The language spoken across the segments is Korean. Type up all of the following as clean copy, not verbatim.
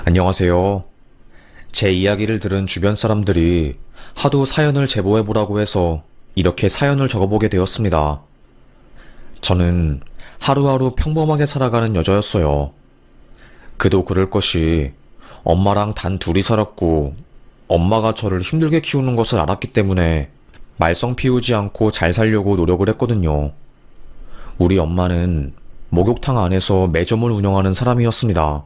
안녕하세요. 제 이야기를 들은 주변 사람들이 하도 사연을 제보해보라고 해서 이렇게 사연을 적어보게 되었습니다. 저는 하루하루 평범하게 살아가는 여자였어요. 그도 그럴 것이 엄마랑 단 둘이 살았고 엄마가 저를 힘들게 키우는 것을 알았기 때문에 말썽 피우지 않고 잘 살려고 노력을 했거든요. 우리 엄마는 목욕탕 안에서 매점을 운영하는 사람이었습니다.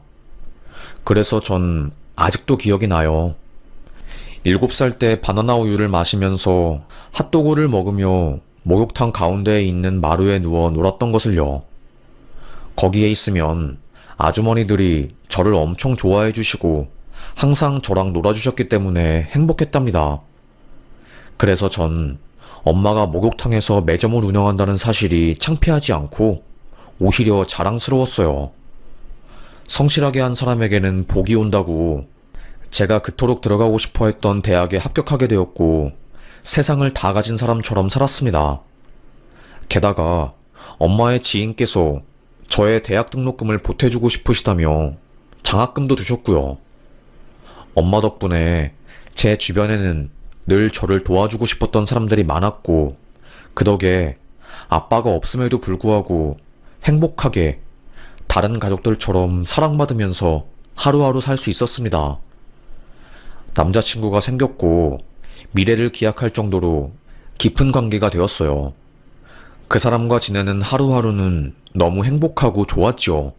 그래서 전 아직도 기억이 나요. 7살 때 바나나 우유를 마시면서 핫도그를 먹으며 목욕탕 가운데에 있는 마루에 누워 놀았던 것을요. 거기에 있으면 아주머니들이 저를 엄청 좋아해 주시고 항상 저랑 놀아주셨기 때문에 행복했답니다. 그래서 전 엄마가 목욕탕에서 매점을 운영한다는 사실이 창피하지 않고 오히려 자랑스러웠어요. 성실하게 한 사람에게는 복이 온다고 제가 그토록 들어가고 싶어 했던 대학에 합격하게 되었고 세상을 다 가진 사람처럼 살았습니다. 게다가 엄마의 지인께서 저의 대학 등록금을 보태주고 싶으시다며 장학금도 주셨고요. 엄마 덕분에 제 주변에는 늘 저를 도와주고 싶었던 사람들이 많았고 그 덕에 아빠가 없음에도 불구하고 행복하게 다른 가족들처럼 사랑받으면서 하루하루 살 수 있었습니다. 남자친구가 생겼고 미래를 기약할 정도로 깊은 관계가 되었어요. 그 사람과 지내는 하루하루는 너무 행복하고 좋았지요.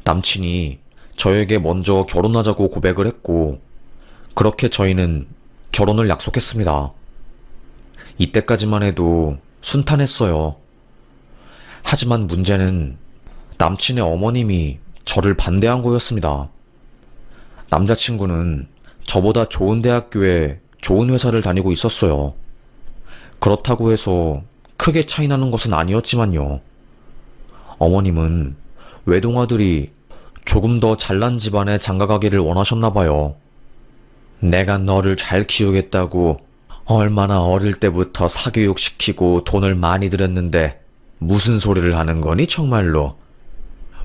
남친이 저에게 먼저 결혼하자고 고백을 했고 그렇게 저희는 결혼을 약속했습니다. 이때까지만 해도 순탄했어요. 하지만 문제는 남친의 어머님이 저를 반대한 거였습니다. 남자친구는 저보다 좋은 대학교에 좋은 회사를 다니고 있었어요. 그렇다고 해서 크게 차이나는 것은 아니었지만요. 어머님은 외동아들이 조금 더 잘난 집안에 장가가기를 원하셨나봐요. 내가 너를 잘 키우겠다고 얼마나 어릴 때부터 사교육시키고 돈을 많이 들였는데 무슨 소리를 하는 거니 정말로.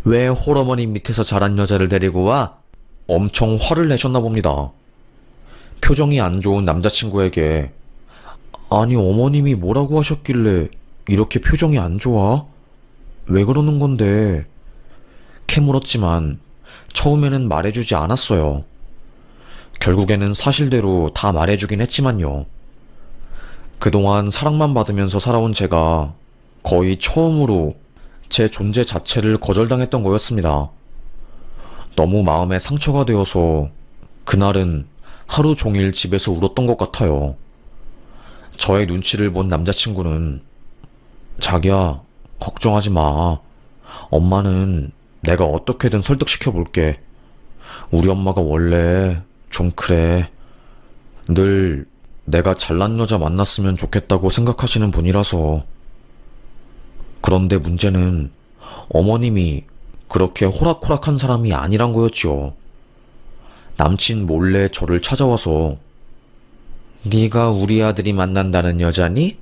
왜 홀어머니 밑에서 자란 여자를 데리고 와? 엄청 화를 내셨나 봅니다. 표정이 안 좋은 남자친구에게 아니 어머님이 뭐라고 하셨길래 이렇게 표정이 안 좋아? 왜 그러는 건데? 캐물었지만 처음에는 말해주지 않았어요. 결국에는 사실대로 다 말해주긴 했지만요. 그동안 사랑만 받으면서 살아온 제가 거의 처음으로 제 존재 자체를 거절당했던 거였습니다. 너무 마음에 상처가 되어서 그날은 하루 종일 집에서 울었던 것 같아요. 저의 눈치를 본 남자친구는 자기야, 걱정하지 마. 엄마는 내가 어떻게든 설득시켜 볼게. 우리 엄마가 원래 좀 그래. 늘 내가 잘난 여자 만났으면 좋겠다고 생각하시는 분이라서. 그런데 문제는 어머님이 그렇게 호락호락한 사람이 아니란 거였죠. 남친 몰래 저를 찾아와서 네가 우리 아들이 만난다는 여자니?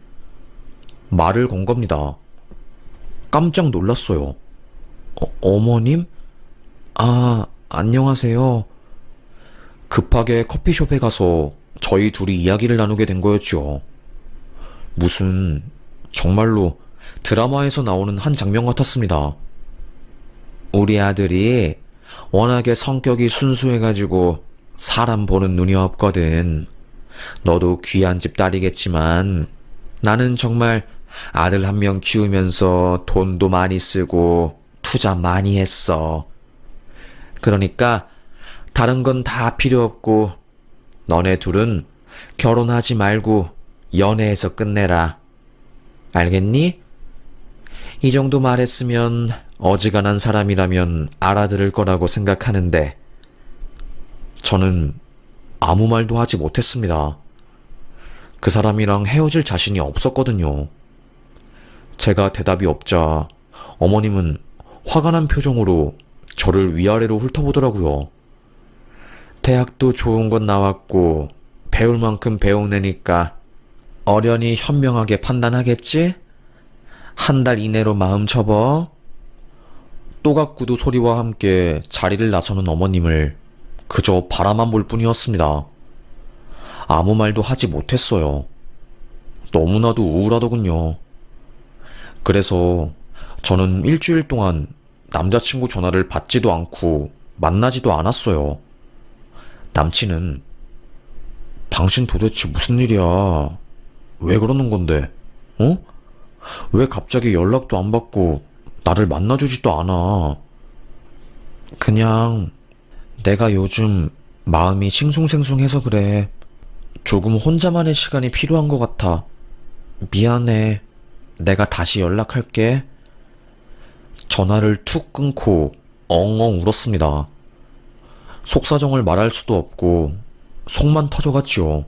말을 건 겁니다. 깜짝 놀랐어요. 어머님? 아, 안녕하세요. 급하게 커피숍에 가서 저희 둘이 이야기를 나누게 된 거였죠. 무슨 정말로 드라마에서 나오는 한 장면 같았습니다. 우리 아들이 워낙에 성격이 순수해가지고 사람 보는 눈이 없거든. 너도 귀한 집 딸이겠지만 나는 정말 아들 한 명 키우면서 돈도 많이 쓰고 투자 많이 했어. 그러니까 다른 건 다 필요 없고 너네 둘은 결혼하지 말고 연애해서 끝내라. 알겠니? 이 정도 말했으면 어지간한 사람이라면 알아들을 거라고 생각하는데 저는 아무 말도 하지 못했습니다. 그 사람이랑 헤어질 자신이 없었거든요. 제가 대답이 없자 어머님은 화가 난 표정으로 저를 위아래로 훑어보더라고요. 대학도 좋은 건 나왔고 배울 만큼 배우내니까 어련히 현명하게 판단하겠지? 한 달 이내로 마음 접어. 또각구두 소리와 함께 자리를 나서는 어머님을 그저 바라만 볼 뿐이었습니다. 아무 말도 하지 못했어요. 너무나도 우울하더군요. 그래서 저는 일주일 동안 남자친구 전화를 받지도 않고 만나지도 않았어요. 남친은 당신 도대체 무슨 일이야? 왜 그러는 건데? 어? 왜 갑자기 연락도 안 받고 나를 만나주지도 않아? 그냥 내가 요즘 마음이 싱숭생숭해서 그래. 조금 혼자만의 시간이 필요한 것 같아. 미안해. 내가 다시 연락할게. 전화를 툭 끊고 엉엉 울었습니다. 속사정을 말할 수도 없고 속만 터져갔지요.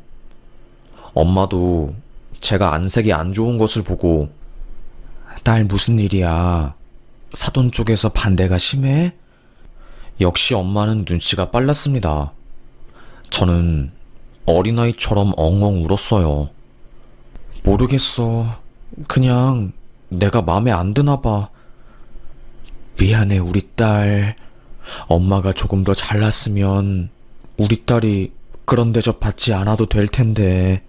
엄마도 제가 안색이 안 좋은 것을 보고 딸 무슨 일이야? 사돈 쪽에서 반대가 심해? 역시 엄마는 눈치가 빨랐습니다. 저는 어린아이처럼 엉엉 울었어요. 모르겠어. 그냥 내가 마음에 안 드나 봐. 미안해, 우리 딸. 엄마가 조금 더 잘났으면 우리 딸이 그런 대접 받지 않아도 될 텐데.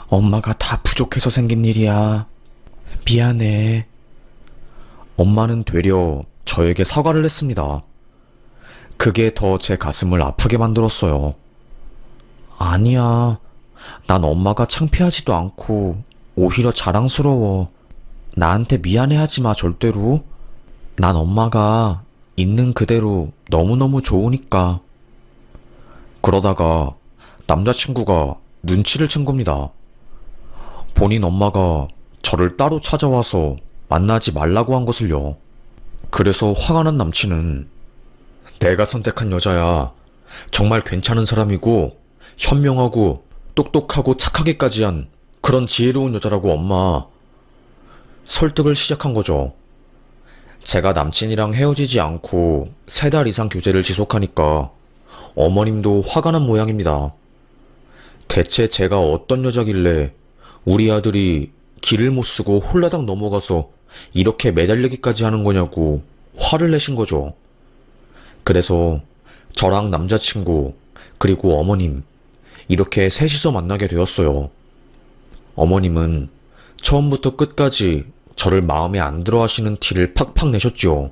엄마가 다 부족해서 생긴 일이야. 미안해. 엄마는 되려 저에게 사과를 했습니다. 그게 더 제 가슴을 아프게 만들었어요. 아니야. 난 엄마가 창피하지도 않고 오히려 자랑스러워. 나한테 미안해하지 마, 절대로. 난 엄마가 있는 그대로 너무너무 좋으니까. 그러다가 남자친구가 눈치를 챈 겁니다. 본인 엄마가 저를 따로 찾아와서 만나지 말라고 한 것을요. 그래서 화가 난 남친은 내가 선택한 여자야. 정말 괜찮은 사람이고 현명하고 똑똑하고 착하기까지 한 그런 지혜로운 여자라고 엄마. 설득을 시작한 거죠. 제가 남친이랑 헤어지지 않고 3달 이상 교제를 지속하니까 어머님도 화가 난 모양입니다. 대체 제가 어떤 여자길래 우리 아들이 길을 못 쓰고 홀라당 넘어가서 이렇게 매달리기까지 하는 거냐고 화를 내신 거죠. 그래서 저랑 남자친구 그리고 어머님 이렇게 셋이서 만나게 되었어요. 어머님은 처음부터 끝까지 저를 마음에 안 들어 하시는 티를 팍팍 내셨죠.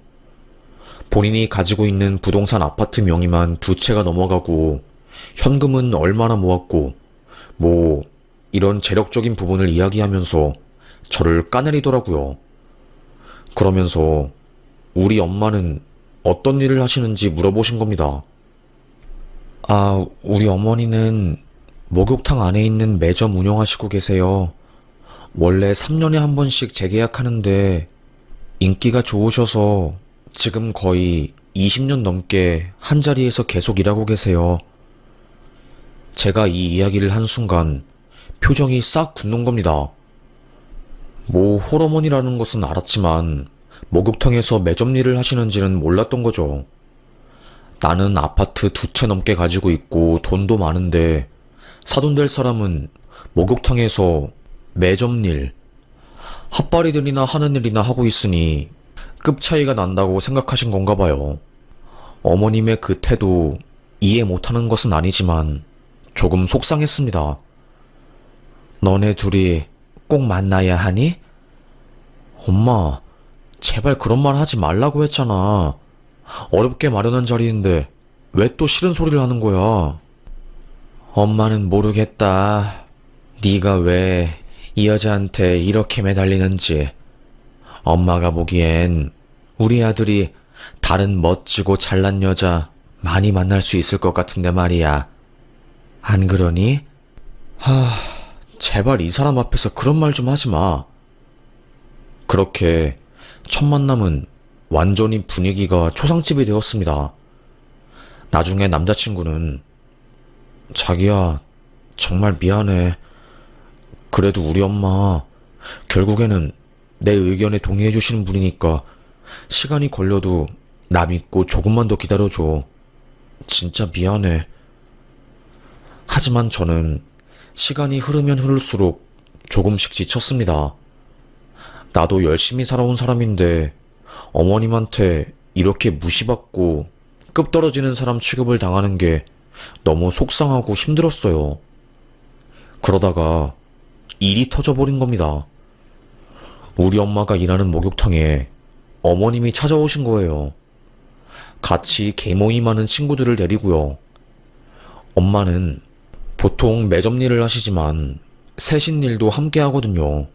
본인이 가지고 있는 부동산 아파트 명의만 2채가 넘어가고 현금은 얼마나 모았고 뭐 이런 재력적인 부분을 이야기하면서 저를 까내리더라고요. 그러면서 우리 엄마는 어떤 일을 하시는지 물어보신 겁니다. 아, 우리 어머니는 목욕탕 안에 있는 매점 운영하시고 계세요. 원래 3년에 한 번씩 재계약하는데 인기가 좋으셔서 지금 거의 20년 넘게 한 자리에서 계속 일하고 계세요. 제가 이 이야기를 한 순간 표정이 싹 굳는 겁니다. 뭐 홀어머니라는 것은 알았지만 목욕탕에서 매점 일을 하시는지는 몰랐던 거죠. 나는 아파트 2채 넘게 가지고 있고 돈도 많은데 사돈 될 사람은 목욕탕에서 매점 일, 핫바리들이나 하는 일이나 하고 있으니 급 차이가 난다고 생각하신 건가 봐요. 어머님의 그 태도 이해 못하는 것은 아니지만 조금 속상했습니다. 너네 둘이 꼭 만나야 하니? 엄마, 제발 그런 말 하지 말라고 했잖아. 어렵게 마련한 자리인데 왜 또 싫은 소리를 하는 거야? 엄마는 모르겠다. 네가 왜 이 여자한테 이렇게 매달리는지. 엄마가 보기엔 우리 아들이 다른 멋지고 잘난 여자 많이 만날 수 있을 것 같은데 말이야. 안 그러니? 제발 이 사람 앞에서 그런 말 좀 하지 마. 그렇게 첫 만남은 완전히 분위기가 초상집이 되었습니다. 나중에 남자친구는 자기야, 정말 미안해. 그래도 우리 엄마 결국에는 내 의견에 동의해 주시는 분이니까 시간이 걸려도 나 믿고 조금만 더 기다려줘. 진짜 미안해. 하지만 저는 시간이 흐르면 흐를수록 조금씩 지쳤습니다. 나도 열심히 살아온 사람인데 어머님한테 이렇게 무시받고 급 떨어지는 사람 취급을 당하는 게 너무 속상하고 힘들었어요. 그러다가 일이 터져버린 겁니다. 우리 엄마가 일하는 목욕탕에 어머님이 찾아오신 거예요. 같이 개모임하는 친구들을 데리고요. 엄마는 보통 매점 일을 하시지만 세신 일도 함께 하거든요.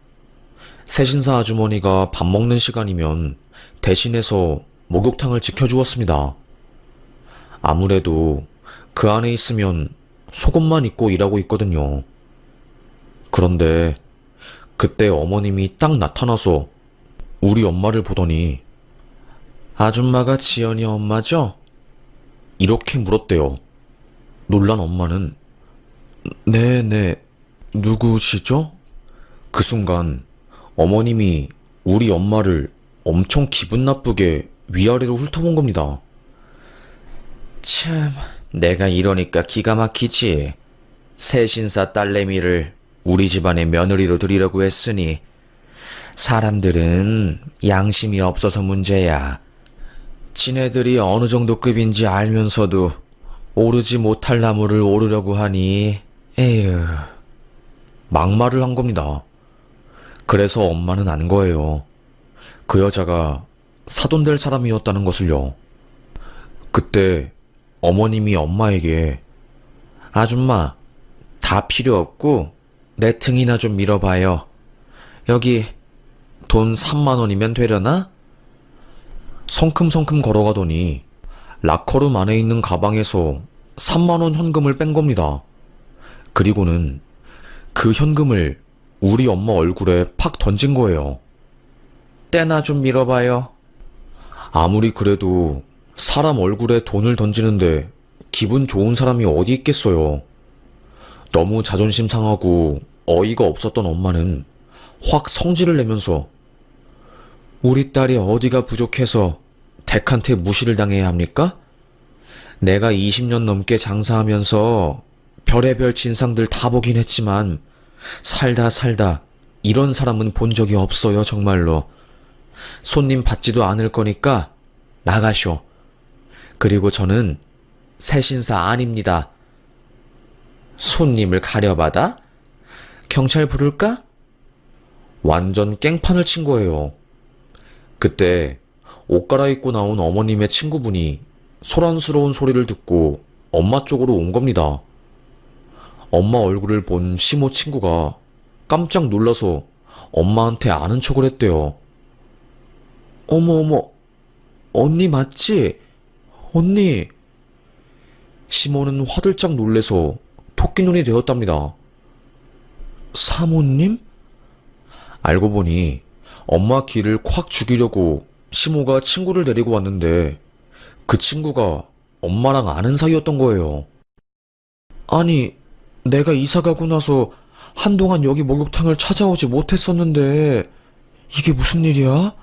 세신사 아주머니가 밥 먹는 시간이면 대신해서 목욕탕을 지켜주었습니다. 아무래도 그 안에 있으면 속옷만 입고 일하고 있거든요. 그런데 그때 어머님이 딱 나타나서 우리 엄마를 보더니 아줌마가 지연이 엄마죠? 이렇게 물었대요. 놀란 엄마는 네네, 누구시죠? 그 순간 어머님이 우리 엄마를 엄청 기분 나쁘게 위아래로 훑어본 겁니다. 참, 내가 이러니까 기가 막히지. 세신사 딸내미를 우리 집안의 며느리로 들이려고 했으니 사람들은 양심이 없어서 문제야. 지네들이 어느 정도 급인지 알면서도 오르지 못할 나무를 오르려고 하니 에휴. 막말을 한 겁니다. 그래서 엄마는 안 거예요. 그 여자가 사돈될 사람이었다는 것을요. 그때 어머님이 엄마에게 아줌마, 다 필요 없고 내 등이나 좀 밀어봐요. 여기 돈 3만 원이면 되려나? 성큼성큼 걸어가더니 라커룸 안에 있는 가방에서 3만 원 현금을 뺀 겁니다. 그리고는 그 현금을 우리 엄마 얼굴에 팍 던진 거예요. 떼나 좀 밀어봐요. 아무리 그래도 사람 얼굴에 돈을 던지는데 기분 좋은 사람이 어디 있겠어요. 너무 자존심 상하고 어이가 없었던 엄마는 확 성질을 내면서 우리 딸이 어디가 부족해서 댁한테 무시를 당해야 합니까? 내가 20년 넘게 장사하면서 별의별 진상들 다 보긴 했지만 살다 이런 사람은 본 적이 없어요, 정말로. 손님 받지도 않을 거니까 나가쇼. 그리고 저는 세신사 아닙니다. 손님을 가려받아? 경찰 부를까? 완전 깽판을 친 거예요. 그때 옷 갈아입고 나온 어머님의 친구분이 소란스러운 소리를 듣고 엄마 쪽으로 온 겁니다. 엄마 얼굴을 본 시모 친구가 깜짝 놀라서 엄마한테 아는 척을 했대요. 어머, 언니 맞지? 언니. 시모는 화들짝 놀래서 토끼눈이 되었답니다. 사모님? 알고 보니 엄마 기를 콱 죽이려고 시모가 친구를 데리고 왔는데 그 친구가 엄마랑 아는 사이였던 거예요. 아니, 내가 이사 가고 나서 한동안 여기 목욕탕을 찾아오지 못했었는데 이게 무슨 일이야?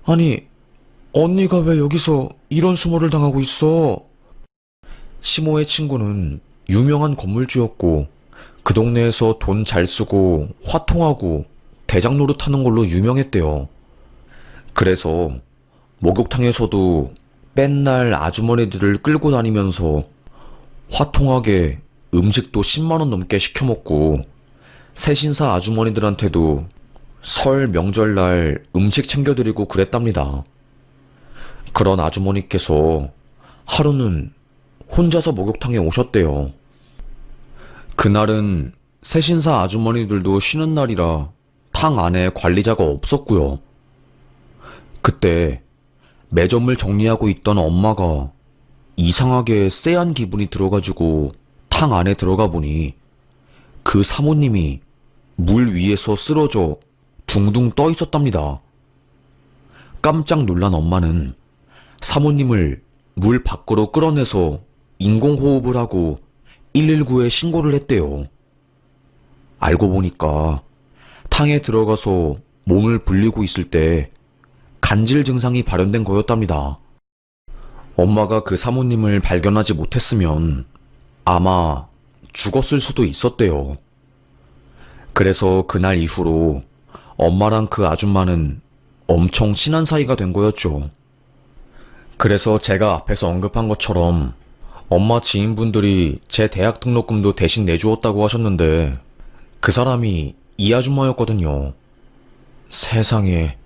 아니, 언니가 왜 여기서 이런 수모를 당하고 있어? 시모의 친구는 유명한 건물주였고 그 동네에서 돈 잘 쓰고 화통하고 대장 노릇하는 걸로 유명했대요. 그래서 목욕탕에서도 맨날 아주머니들을 끌고 다니면서 화통하게 음식도 10만 원 넘게 시켜먹고 세신사 아주머니들한테도 설 명절날 음식 챙겨드리고 그랬답니다. 그런 아주머니께서 하루는 혼자서 목욕탕에 오셨대요. 그날은 세신사 아주머니들도 쉬는 날이라 탕 안에 관리자가 없었고요. 그때 매점을 정리하고 있던 엄마가 이상하게 쎄한 기분이 들어가지고 탕 안에 들어가 보니 그 사모님이 물 위에서 쓰러져 둥둥 떠 있었답니다. 깜짝 놀란 엄마는 사모님을 물 밖으로 끌어내서 인공호흡을 하고 119에 신고를 했대요. 알고 보니까 탕에 들어가서 몸을 불리고 있을 때 간질 증상이 발현된 거였답니다. 엄마가 그 사모님을 발견하지 못했으면 아마 죽었을 수도 있었대요. 그래서 그날 이후로 엄마랑 그 아줌마는 엄청 친한 사이가 된 거였죠. 그래서 제가 앞에서 언급한 것처럼 엄마 지인분들이 제 대학 등록금도 대신 내주었다고 하셨는데 그 사람이 이 아줌마였거든요. 세상에,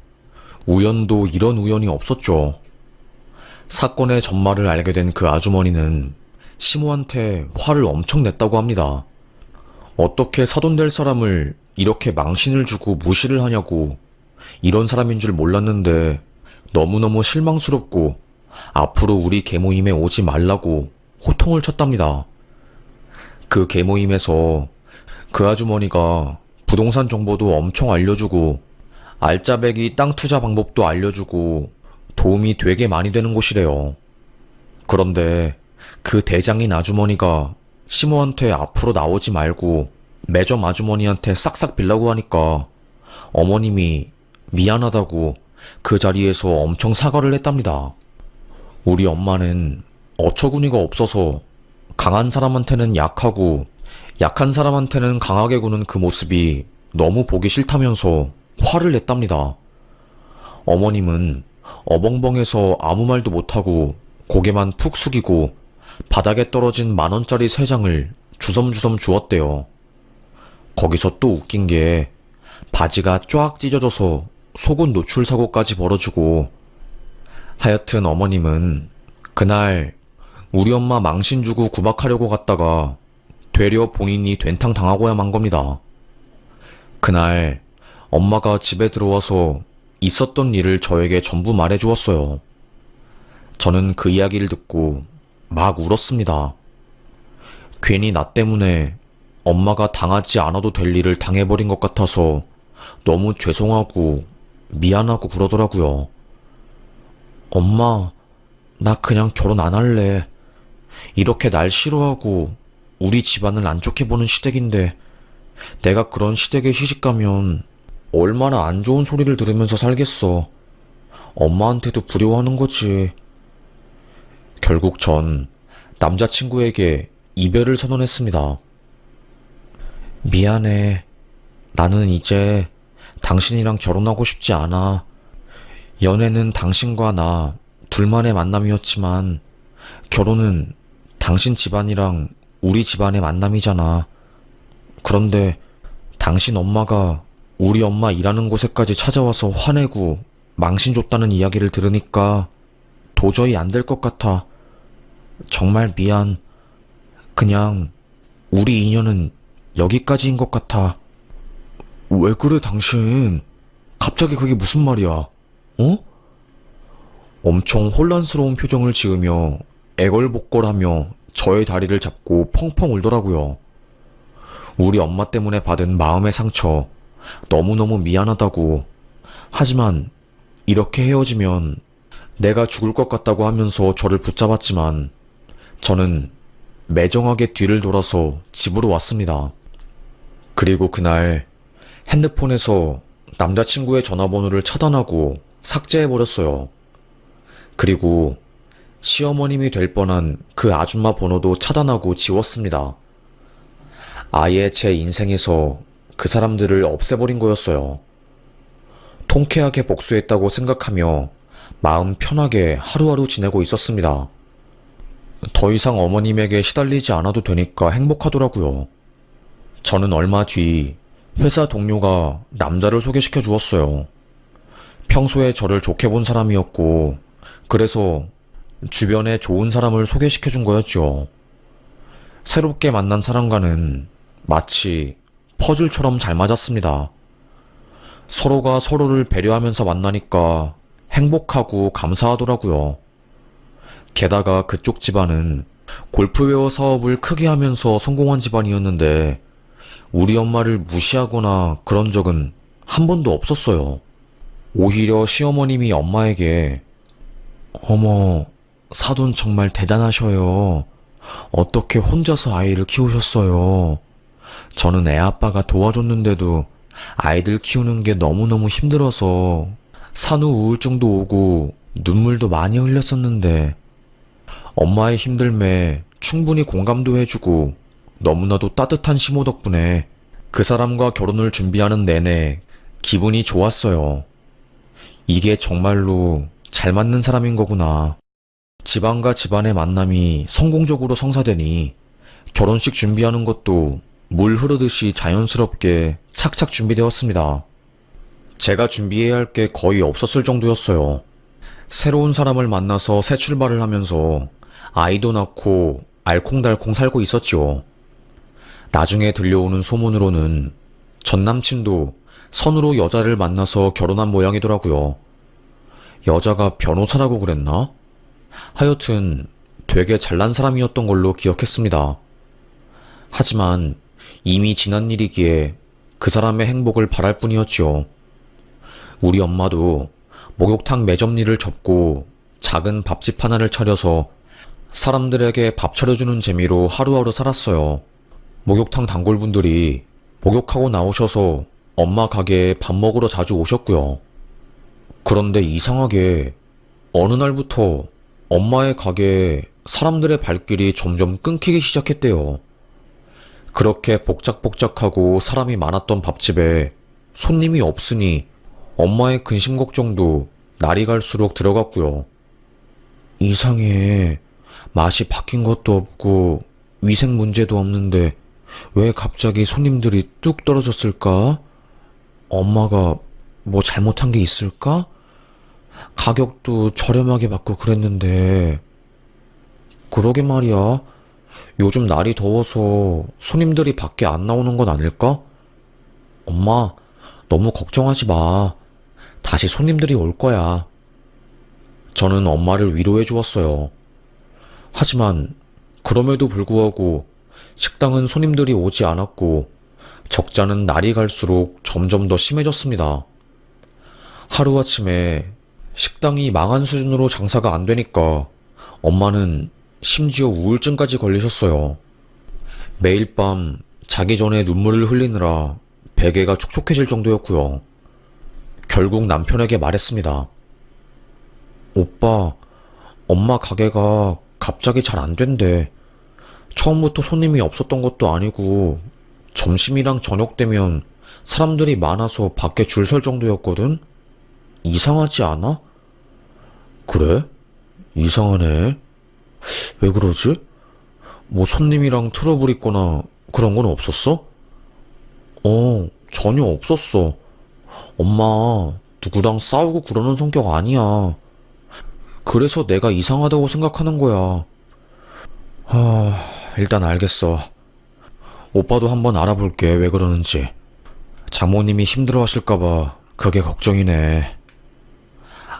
우연도 이런 우연이 없었죠. 사건의 전말을 알게 된 그 아주머니는 시모한테 화를 엄청 냈다고 합니다. 어떻게 사돈될 사람을 이렇게 망신을 주고 무시를 하냐고, 이런 사람인 줄 몰랐는데 너무너무 실망스럽고 앞으로 우리 계모임에 오지 말라고 호통을 쳤답니다. 그 계모임에서 그 아주머니가 부동산 정보도 엄청 알려주고 알짜배기 땅 투자 방법도 알려주고 도움이 되게 많이 되는 곳이래요. 그런데 그 대장인 아주머니가 시모한테 앞으로 나오지 말고 매점 아주머니한테 싹싹 빌라고 하니까 어머님이 미안하다고 그 자리에서 엄청 사과를 했답니다. 우리 엄마는 어처구니가 없어서 강한 사람한테는 약하고 약한 사람한테는 강하게 구는 그 모습이 너무 보기 싫다면서 화를 냈답니다. 어머님은 어벙벙해서 아무 말도 못하고 고개만 푹 숙이고 바닥에 떨어진 10,000원짜리 3장을 주섬주섬 주었대요. 거기서 또 웃긴 게 바지가 쫙 찢어져서 속옷 노출 사고까지 벌어지고, 하여튼 어머님은 그날 우리 엄마 망신 주고 구박하려고 갔다가 되려 본인이 된탕 당하고야 만 겁니다. 그날 엄마가 집에 들어와서 있었던 일을 저에게 전부 말해 주었어요. 저는 그 이야기를 듣고 막 울었습니다. 괜히 나 때문에 엄마가 당하지 않아도 될 일을 당해버린 것 같아서 너무 죄송하고 미안하고 그러더라고요. 엄마, 나 그냥 결혼 안 할래. 이렇게 날 싫어하고 우리 집안을 안 좋게 보는 시댁인데 내가 그런 시댁에 시집가면 얼마나 안 좋은 소리를 들으면서 살겠어. 엄마한테도 불효하는 거지. 결국 전 남자친구에게 이별을 선언했습니다. 미안해. 나는 이제 당신이랑 결혼하고 싶지 않아. 연애는 당신과 나 둘만의 만남이었지만 결혼은 당신 집안이랑 우리 집안의 만남이잖아. 그런데 당신 엄마가 우리 엄마 일하는 곳에까지 찾아와서 화내고 망신 줬다는 이야기를 들으니까 도저히 안 될 것 같아. 정말 미안. 그냥 우리 인연은 여기까지인 것 같아. 왜 그래 당신? 갑자기 그게 무슨 말이야? 어? 엄청 혼란스러운 표정을 지으며 애걸복걸하며 저의 다리를 잡고 펑펑 울더라고요. 우리 엄마 때문에 받은 마음의 상처 너무너무 미안하다고, 하지만 이렇게 헤어지면 내가 죽을 것 같다고 하면서 저를 붙잡았지만 저는 매정하게 뒤를 돌아서 집으로 왔습니다. 그리고 그날 핸드폰에서 남자친구의 전화번호를 차단하고 삭제해버렸어요. 그리고 시어머님이 될 뻔한 그 아줌마 번호도 차단하고 지웠습니다. 아예 제 인생에서 그 사람들을 없애버린 거였어요. 통쾌하게 복수했다고 생각하며 마음 편하게 하루하루 지내고 있었습니다. 더 이상 어머님에게 시달리지 않아도 되니까 행복하더라고요. 저는 얼마 뒤 회사 동료가 남자를 소개시켜 주었어요. 평소에 저를 좋게 본 사람이었고, 그래서 주변에 좋은 사람을 소개시켜 준 거였죠. 새롭게 만난 사람과는 마치 퍼즐처럼 잘 맞았습니다. 서로가 서로를 배려하면서 만나니까 행복하고 감사하더라고요. 게다가 그쪽 집안은 골프웨어 사업을 크게 하면서 성공한 집안이었는데 우리 엄마를 무시하거나 그런 적은 한 번도 없었어요. 오히려 시어머님이 엄마에게 어머, 사돈 정말 대단하셔요. 어떻게 혼자서 아이를 키우셨어요. 저는 애 아빠가 도와줬는데도 아이들 키우는 게 너무너무 힘들어서 산후 우울증도 오고 눈물도 많이 흘렸었는데 엄마의 힘듦에 충분히 공감도 해주고 너무나도 따뜻한 시모 덕분에 그 사람과 결혼을 준비하는 내내 기분이 좋았어요. 이게 정말로 잘 맞는 사람인 거구나. 집안과 집안의 만남이 성공적으로 성사되니 결혼식 준비하는 것도 물 흐르듯이 자연스럽게 착착 준비되었습니다. 제가 준비해야 할 게 거의 없었을 정도였어요. 새로운 사람을 만나서 새 출발을 하면서 아이도 낳고 알콩달콩 살고 있었지요. 나중에 들려오는 소문으로는 전 남친도 선으로 여자를 만나서 결혼한 모양이더라고요. 여자가 변호사라고 그랬나? 하여튼 되게 잘난 사람이었던 걸로 기억했습니다. 하지만 이미 지난 일이기에 그 사람의 행복을 바랄 뿐이었지요. 우리 엄마도 목욕탕 매점일을 접고 작은 밥집 하나를 차려서 사람들에게 밥 차려주는 재미로 하루하루 살았어요. 목욕탕 단골분들이 목욕하고 나오셔서 엄마 가게에 밥 먹으러 자주 오셨고요. 그런데 이상하게 어느 날부터 엄마의 가게에 사람들의 발길이 점점 끊기기 시작했대요. 그렇게 복작복작하고 사람이 많았던 밥집에 손님이 없으니 엄마의 근심 걱정도 날이 갈수록 들어갔고요. 이상해. 맛이 바뀐 것도 없고 위생 문제도 없는데 왜 갑자기 손님들이 뚝 떨어졌을까? 엄마가 뭐 잘못한 게 있을까? 가격도 저렴하게 받고 그랬는데. 그러게 말이야. 요즘 날이 더워서 손님들이 밖에 안 나오는 건 아닐까? 엄마, 너무 걱정하지 마. 다시 손님들이 올 거야. 저는 엄마를 위로해 주었어요. 하지만 그럼에도 불구하고 식당은 손님들이 오지 않았고 적자는 날이 갈수록 점점 더 심해졌습니다. 하루아침에 식당이 망한 수준으로 장사가 안 되니까 엄마는 심지어 우울증까지 걸리셨어요. 매일 밤 자기 전에 눈물을 흘리느라 베개가 촉촉해질 정도였고요. 결국 남편에게 말했습니다. 오빠, 엄마 가게가 갑자기 잘 안 된대. 처음부터 손님이 없었던 것도 아니고 점심이랑 저녁 되면 사람들이 많아서 밖에 줄 설 정도였거든? 이상하지 않아? 그래? 이상하네. 왜 그러지? 뭐 손님이랑 트러블 있거나 그런 건 없었어? 전혀 없었어. 엄마, 누구랑 싸우고 그러는 성격 아니야. 그래서 내가 이상하다고 생각하는 거야. 일단 알겠어. 오빠도 한번 알아볼게, 왜 그러는지. 장모님이 힘들어 하실까봐 그게 걱정이네.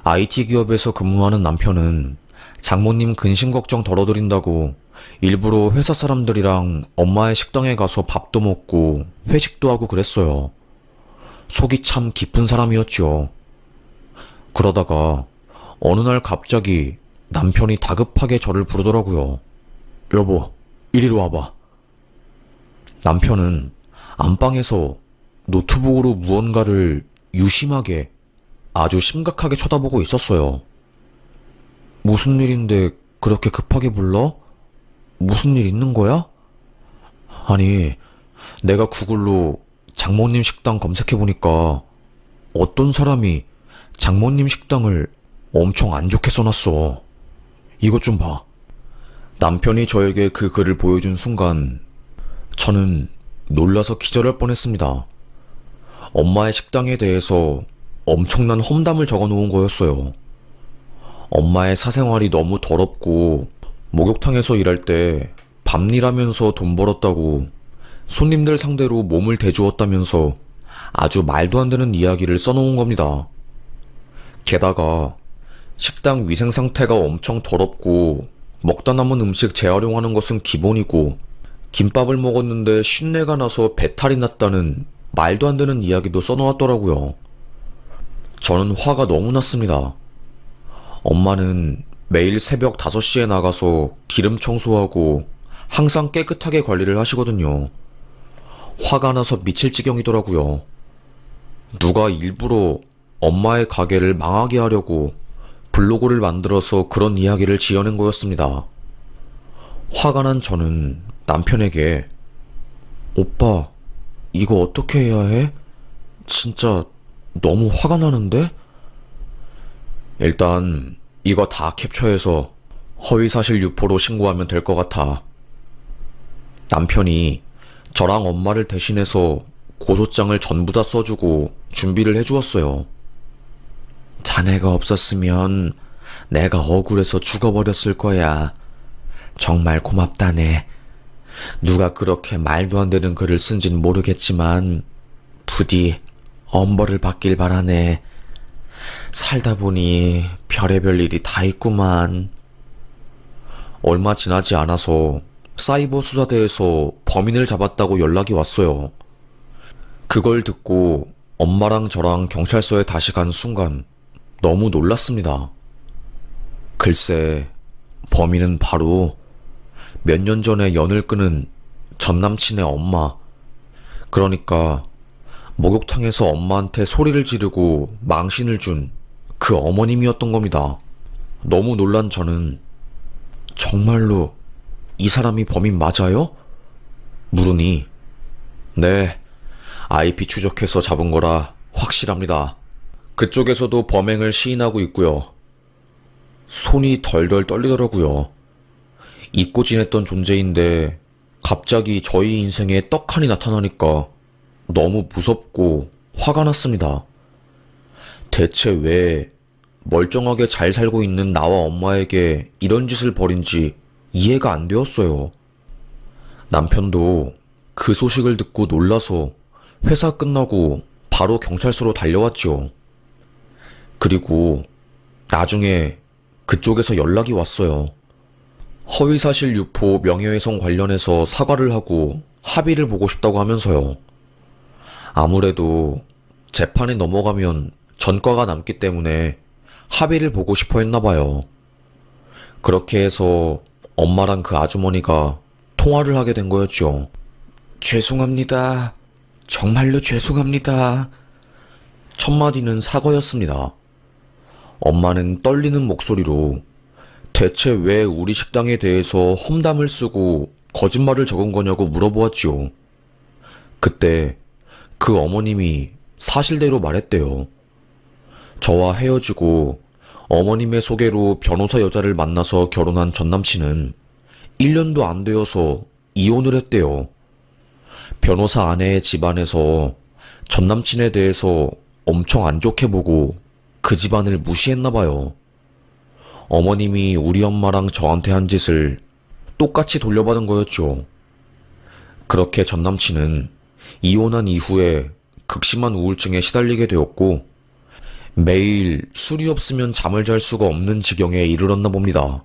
IT 기업에서 근무하는 남편은 장모님 근심 걱정 덜어드린다고 일부러 회사 사람들이랑 엄마의 식당에 가서 밥도 먹고 회식도 하고 그랬어요. 속이 참 깊은 사람이었죠. 그러다가 어느 날 갑자기 남편이 다급하게 저를 부르더라고요. 여보, 이리로 와봐. 남편은 안방에서 노트북으로 무언가를 유심하게 아주 심각하게 쳐다보고 있었어요. 무슨 일인데 그렇게 급하게 불러? 무슨 일 있는 거야? 아니, 내가 구글로 장모님 식당 검색해보니까 어떤 사람이 장모님 식당을 엄청 안 좋게 써놨어. 이것 좀 봐. 남편이 저에게 그 글을 보여준 순간 저는 놀라서 기절할 뻔했습니다. 엄마의 식당에 대해서 엄청난 험담을 적어놓은 거였어요. 엄마의 사생활이 너무 더럽고 목욕탕에서 일할 때 밤일하면서 돈 벌었다고 손님들 상대로 몸을 대주었다면서 아주 말도 안 되는 이야기를 써놓은 겁니다. 게다가 식당 위생 상태가 엄청 더럽고 먹다 남은 음식 재활용하는 것은 기본이고 김밥을 먹었는데 쉰내가 나서 배탈이 났다는 말도 안 되는 이야기도 써놓았더라고요. 저는 화가 너무 났습니다. 엄마는 매일 새벽 5시에 나가서 기름 청소하고 항상 깨끗하게 관리를 하시거든요. 화가 나서 미칠 지경이더라고요. 누가 일부러 엄마의 가게를 망하게 하려고 블로그를 만들어서 그런 이야기를 지어낸 거였습니다. 화가 난 저는 남편에게 오빠, 이거 어떻게 해야 해? 진짜 너무 화가 나는데? 일단 이거 다 캡처해서 허위사실 유포로 신고하면 될 것 같아. 남편이 저랑 엄마를 대신해서 고소장을 전부 다 써주고 준비를 해주었어요. 자네가 없었으면 내가 억울해서 죽어버렸을 거야. 정말 고맙다네. 누가 그렇게 말도 안 되는 글을 쓴진 모르겠지만 부디 엄벌을 받길 바라네. 살다 보니 별의별 일이 다 있구만. 얼마 지나지 않아서 사이버 수사대에서 범인을 잡았다고 연락이 왔어요. 그걸 듣고 엄마랑 저랑 경찰서에 다시 간 순간 너무 놀랐습니다. 글쎄, 범인은 바로 몇 년 전에 연을 끊은 전남친의 엄마, 그러니까 목욕탕에서 엄마한테 소리를 지르고 망신을 준 그 어머님이었던 겁니다. 너무 놀란 저는 정말로 이 사람이 범인 맞아요? 물으니 네, IP 추적해서 잡은 거라 확실합니다. 그쪽에서도 범행을 시인하고 있고요. 손이 덜덜 떨리더라고요. 잊고 지냈던 존재인데 갑자기 저희 인생에 떡하니 나타나니까 너무 무섭고 화가 났습니다. 대체 왜 멀쩡하게 잘 살고 있는 나와 엄마에게 이런 짓을 벌인지 이해가 안 되었어요. 남편도 그 소식을 듣고 놀라서 회사 끝나고 바로 경찰서로 달려왔죠. 그리고 나중에 그쪽에서 연락이 왔어요. 허위사실 유포 명예훼손 관련해서 사과를 하고 합의를 보고 싶다고 하면서요. 아무래도 재판에 넘어가면 전과가 남기 때문에 합의를 보고 싶어 했나봐요. 그렇게 해서 엄마랑 그 아주머니가 통화를 하게 된 거였죠. 죄송합니다. 정말로 죄송합니다. 첫 마디는 사과였습니다. 엄마는 떨리는 목소리로 대체 왜 우리 식당에 대해서 험담을 쓰고 거짓말을 적은 거냐고 물어보았지요. 그때 그 어머님이 사실대로 말했대요. 저와 헤어지고 어머님의 소개로 변호사 여자를 만나서 결혼한 전남친은 1년도 안 되어서 이혼을 했대요. 변호사 아내의 집안에서 전남친에 대해서 엄청 안 좋게 보고 그 집안을 무시했나봐요. 어머님이 우리 엄마랑 저한테 한 짓을 똑같이 돌려받은 거였죠. 그렇게 전남친은 이혼한 이후에 극심한 우울증에 시달리게 되었고 매일 술이 없으면 잠을 잘 수가 없는 지경에 이르렀나 봅니다.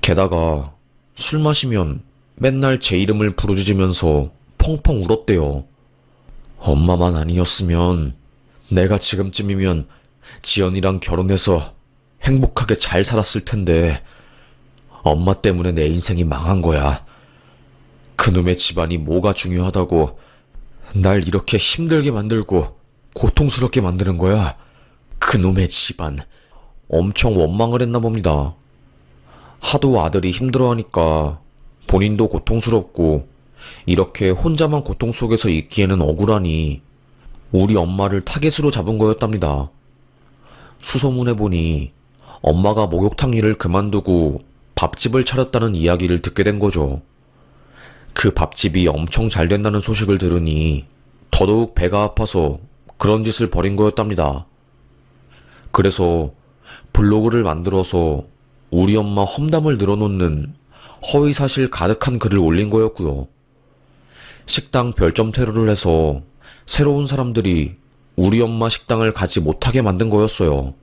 게다가 술 마시면 맨날 제 이름을 부르짖으면서 펑펑 울었대요. 엄마만 아니었으면 내가 지금쯤이면 지연이랑 결혼해서 행복하게 잘 살았을 텐데 엄마 때문에 내 인생이 망한 거야. 그놈의 집안이 뭐가 중요하다고 날 이렇게 힘들게 만들고 고통스럽게 만드는 거야. 그놈의 집안. 엄청 원망을 했나 봅니다. 하도 아들이 힘들어하니까 본인도 고통스럽고 이렇게 혼자만 고통 속에서 있기에는 억울하니 우리 엄마를 타겟으로 잡은 거였답니다. 수소문해 보니 엄마가 목욕탕 일을 그만두고 밥집을 차렸다는 이야기를 듣게 된 거죠. 그 밥집이 엄청 잘 된다는 소식을 들으니 더더욱 배가 아파서 그런 짓을 벌인 거였답니다. 그래서 블로그를 만들어서 우리 엄마 험담을 늘어놓는 허위사실 가득한 글을 올린 거였고요. 식당 별점 테러를 해서 새로운 사람들이 우리 엄마 식당을 가지 못하게 만든 거였어요.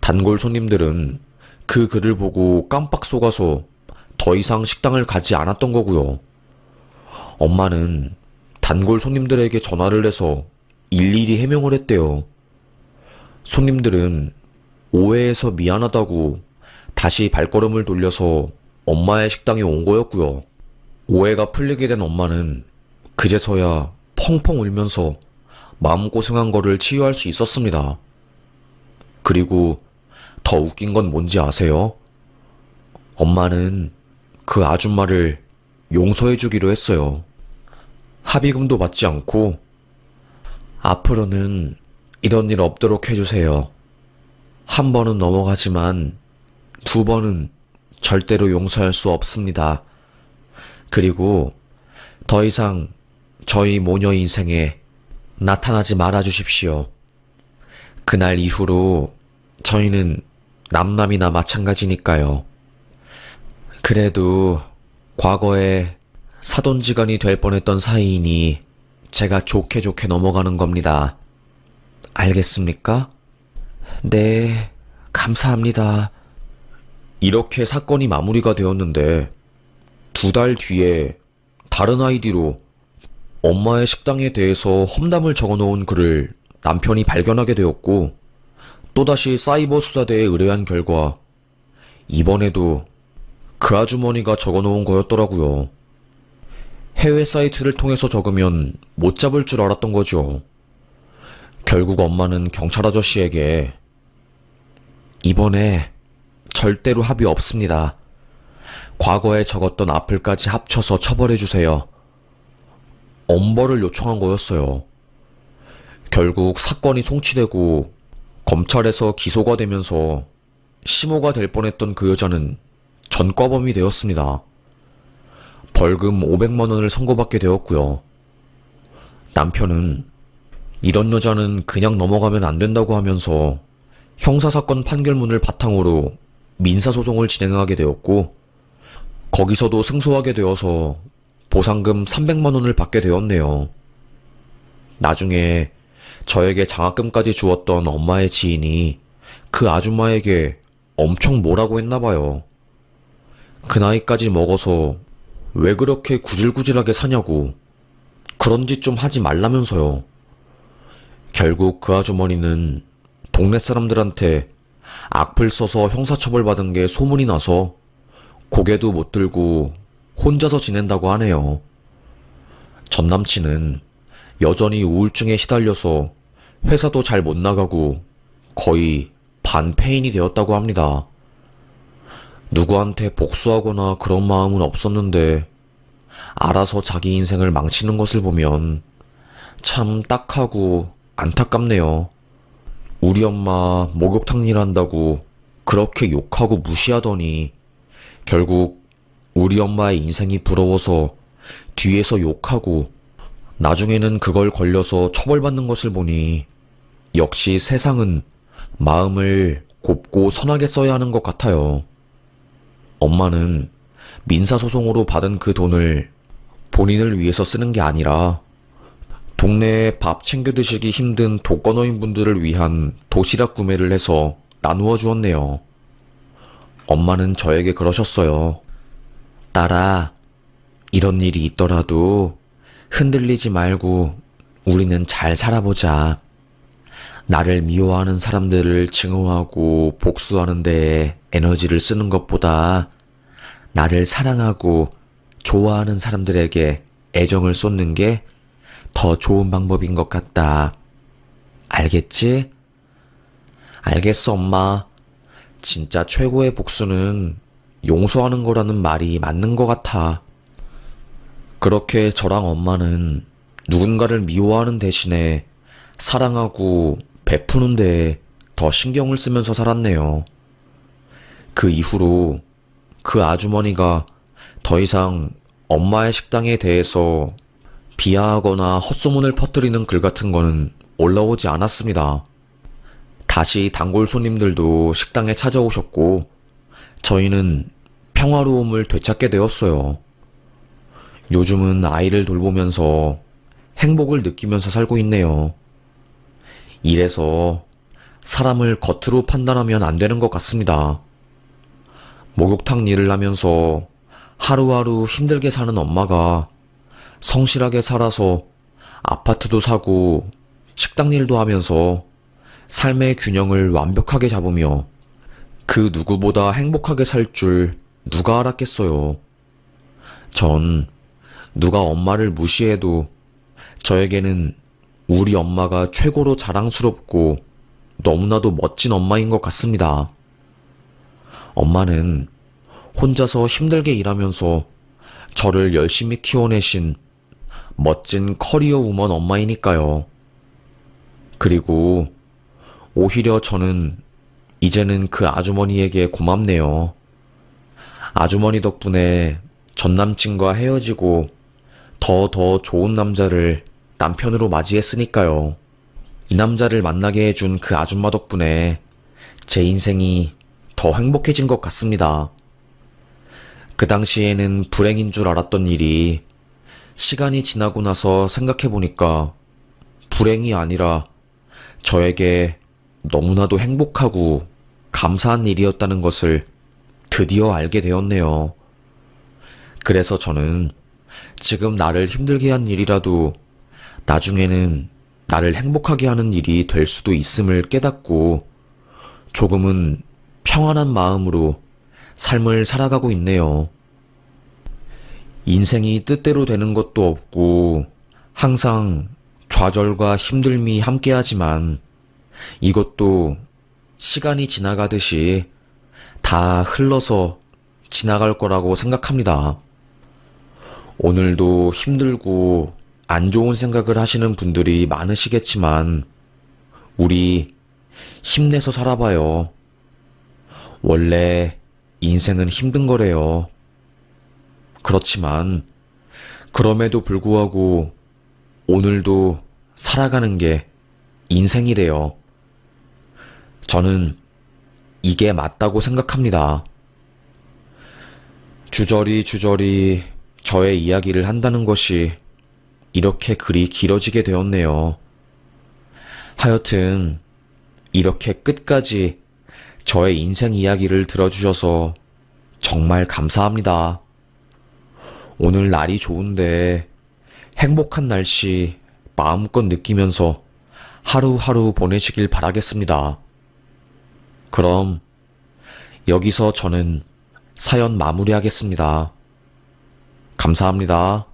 단골 손님들은 그 글을 보고 깜빡 속아서 더 이상 식당을 가지 않았던 거고요. 엄마는 단골 손님들에게 전화를 해서 일일이 해명을 했대요. 손님들은 오해해서 미안하다고 다시 발걸음을 돌려서 엄마의 식당에 온 거였고요. 오해가 풀리게 된 엄마는 그제서야 펑펑 울면서 마음고생한 거를 치유할 수 있었습니다. 그리고 더 웃긴 건 뭔지 아세요? 엄마는 그 아줌마를 용서해주기로 했어요. 합의금도 받지 않고 앞으로는 이런 일 없도록 해주세요. 한 번은 넘어가지만 두 번은 절대로 용서할 수 없습니다. 그리고 더 이상 저희 모녀 인생에 나타나지 말아 주십시오. 그날 이후로 저희는 남남이나 마찬가지니까요. 그래도 과거에 사돈지간이 될 뻔했던 사이이니 제가 좋게 좋게 넘어가는 겁니다. 알겠습니까? 네, 감사합니다. 이렇게 사건이 마무리가 되었는데 2달 뒤에 다른 아이디로 엄마의 식당에 대해서 험담을 적어놓은 글을 남편이 발견하게 되었고 또다시 사이버 수사대에 의뢰한 결과 이번에도 그 아주머니가 적어놓은 거였더라고요. 해외 사이트를 통해서 적으면 못 잡을 줄 알았던 거죠. 결국 엄마는 경찰 아저씨에게 이번에 절대로 합의 없습니다. 과거에 적었던 악플까지 합쳐서 처벌해주세요. 엄벌을 요청한 거였어요. 결국 사건이 송치되고 검찰에서 기소가 되면서 심호가 될 뻔했던 그 여자는 전과범이 되었습니다. 벌금 500만 원을 선고받게 되었고요. 남편은 이런 여자는 그냥 넘어가면 안 된다고 하면서 형사사건 판결문을 바탕으로 민사소송을 진행하게 되었고 거기서도 승소하게 되어서 보상금 300만 원을 받게 되었네요. 나중에 저에게 장학금까지 주었던 엄마의 지인이 그 아줌마에게 엄청 뭐라고 했나봐요. 그 나이까지 먹어서 왜 그렇게 구질구질하게 사냐고 그런 짓 좀 하지 말라면서요. 결국 그 아주머니는 동네 사람들한테 악플 써서 형사처벌 받은 게 소문이 나서 고개도 못 들고 혼자서 지낸다고 하네요. 전 남친은 여전히 우울증에 시달려서 회사도 잘 못 나가고 거의 반폐인이 되었다고 합니다. 누구한테 복수하거나 그런 마음은 없었는데 알아서 자기 인생을 망치는 것을 보면 참 딱하고 안타깝네요. 우리 엄마 목욕탕 일한다고 그렇게 욕하고 무시하더니 결국 우리 엄마의 인생이 부러워서 뒤에서 욕하고 나중에는 그걸 걸려서 처벌받는 것을 보니 역시 세상은 마음을 곱고 선하게 써야 하는 것 같아요. 엄마는 민사소송으로 받은 그 돈을 본인을 위해서 쓰는 게 아니라 동네에 밥 챙겨 드시기 힘든 독거노인분들을 위한 도시락 구매를 해서 나누어 주었네요. 엄마는 저에게 그러셨어요. 딸아, 이런 일이 있더라도 흔들리지 말고 우리는 잘 살아보자. 나를 미워하는 사람들을 증오하고 복수하는 데에 에너지를 쓰는 것보다 나를 사랑하고 좋아하는 사람들에게 애정을 쏟는 게 더 좋은 방법인 것 같다. 알겠지? 알겠어, 엄마. 진짜 최고의 복수는 용서하는 거라는 말이 맞는 것 같아. 그렇게 저랑 엄마는 누군가를 미워하는 대신에 사랑하고 베푸는 데에 더 신경을 쓰면서 살았네요. 그 이후로 그 아주머니가 더 이상 엄마의 식당에 대해서 비하하거나 헛소문을 퍼뜨리는 글 같은 거는 올라오지 않았습니다. 다시 단골 손님들도 식당에 찾아오셨고 저희는 평화로움을 되찾게 되었어요. 요즘은 아이를 돌보면서 행복을 느끼면서 살고 있네요. 이래서 사람을 겉으로 판단하면 안 되는 것 같습니다. 목욕탕 일을 하면서 하루하루 힘들게 사는 엄마가 성실하게 살아서 아파트도 사고 식당 일도 하면서 삶의 균형을 완벽하게 잡으며 그 누구보다 행복하게 살 줄 누가 알았겠어요. 전 누가 엄마를 무시해도 저에게는 우리 엄마가 최고로 자랑스럽고 너무나도 멋진 엄마인 것 같습니다. 엄마는 혼자서 힘들게 일하면서 저를 열심히 키워내신 멋진 커리어 우먼 엄마이니까요. 그리고 오히려 저는 이제는 그 아주머니에게 고맙네요. 아주머니 덕분에 전 남친과 헤어지고 더 좋은 남자를 남편으로 맞이했으니까요. 이 남자를 만나게 해준 그 아줌마 덕분에 제 인생이 더 행복해진 것 같습니다. 그 당시에는 불행인 줄 알았던 일이 시간이 지나고 나서 생각해보니까 불행이 아니라 저에게 너무나도 행복하고 감사한 일이었다는 것을 드디어 알게 되었네요. 그래서 저는 지금 나를 힘들게 한 일이라도 나중에는 나를 행복하게 하는 일이 될 수도 있음을 깨닫고 조금은 평안한 마음으로 삶을 살아가고 있네요. 인생이 뜻대로 되는 것도 없고 항상 좌절과 힘듦이 함께하지만 이것도 시간이 지나가듯이 다 흘러서 지나갈 거라고 생각합니다. 오늘도 힘들고 안 좋은 생각을 하시는 분들이 많으시겠지만 우리 힘내서 살아봐요. 원래 인생은 힘든 거래요. 그렇지만 그럼에도 불구하고 오늘도 살아가는 게 인생이래요. 저는 이게 맞다고 생각합니다. 주저리 저의 이야기를 한다는 것이 이렇게 글이 길어지게 되었네요. 하여튼 이렇게 끝까지 저의 인생 이야기를 들어주셔서 정말 감사합니다. 오늘 날이 좋은데 행복한 날씨 마음껏 느끼면서 하루하루 보내시길 바라겠습니다. 그럼 여기서 저는 사연 마무리하겠습니다. 감사합니다.